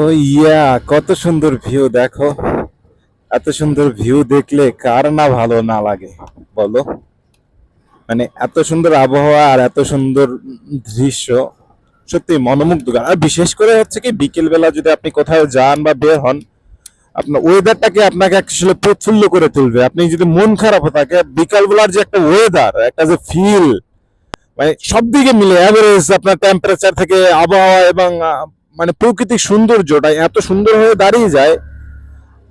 ও ইয়া, কত সুন্দর ভিউ দেখো। এত সুন্দর ভিউ দেখলে কার না ভালো না লাগে বলো। মানে এত সুন্দর আবহাওয়া আর এত সুন্দর দৃশ্য, সত্যি মনোমুগ্ধকর। আর বিশেষ করে হচ্ছে কি, বিকেল বেলা যদি আপনি কোথাও যান বা বের হন, আপনার ওয়েদারটাকে আপনাকে আসলে প্রফুল্ল করে তুলবে। আপনি যদি মন খারাপ থাকে, বিকাল বেলার যে একটা ওয়েদার, একটা যে ফিল, মানে সব দিকে মিলে অ্যাভারেজ আপনার টেম্পারেচার থেকে আবহাওয়া এবং মানে প্রাকৃতিক সৌন্দর্যটা এত সুন্দর হয়ে দাঁড়িয়ে যায়।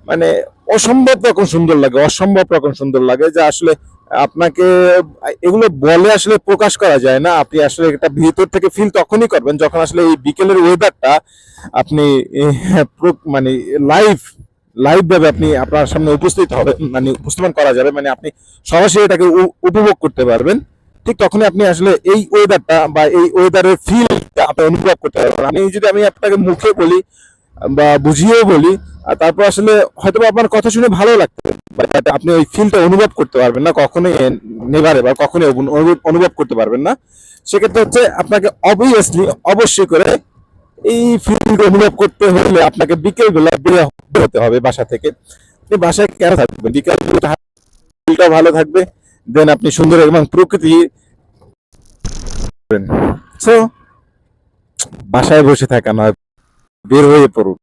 মানে অসম্ভব রকম সুন্দর লাগে, অসম্ভব রকম সুন্দর লাগে, যে আসলে আপনাকে এগুলো বলে আসলে প্রকাশ করা যায় না। আপনি আসলে এটা ভিতর থেকে ফিল তখনই করবেন যখন আসলে এই বিকেলের ওয়েদারটা আপনি মানে লাইভ লাইভ ভাবে আপনি আপনার সামনে উপস্থিত হবে, মানে উপস্থাপন করা যাবে, মানে আপনি সরাসরি এটাকে উপভোগ করতে পারবেন। ঠিক তখনই আপনি আসলে এই ওয়েদারটা বা এই ওয়েদারের ফিলটা আপনি অনুভব করতে পারবেন। আমি আপনাকে মুখে বলি বা বুঝিয়েও বলি, আর তারপর আসলে হয়তো আপনার কথা শুনে ভালো লাগবে, বাট আপনি ওই ফিলটা অনুভব করতে পারবেন না কখনোই, নেভারে বা কখনোই অনুভব করতে পারবেন না। সেক্ষেত্রে হচ্ছে আপনাকে অবভিয়াসলি অবশ্যই করে এই ফিলটা অনুভব করতে হলে আপনাকে বিকেল বেলা বের হতে হবে বাসা থেকে। আপনি বাসায় কেন থাকবেন, বিকেল ফিলটা ভালো থাকবে, দেন আপনি সুন্দর এবং প্রকৃতি। সো বাসায় বসে থাকা নয়, বের হয়ে পড়ুন।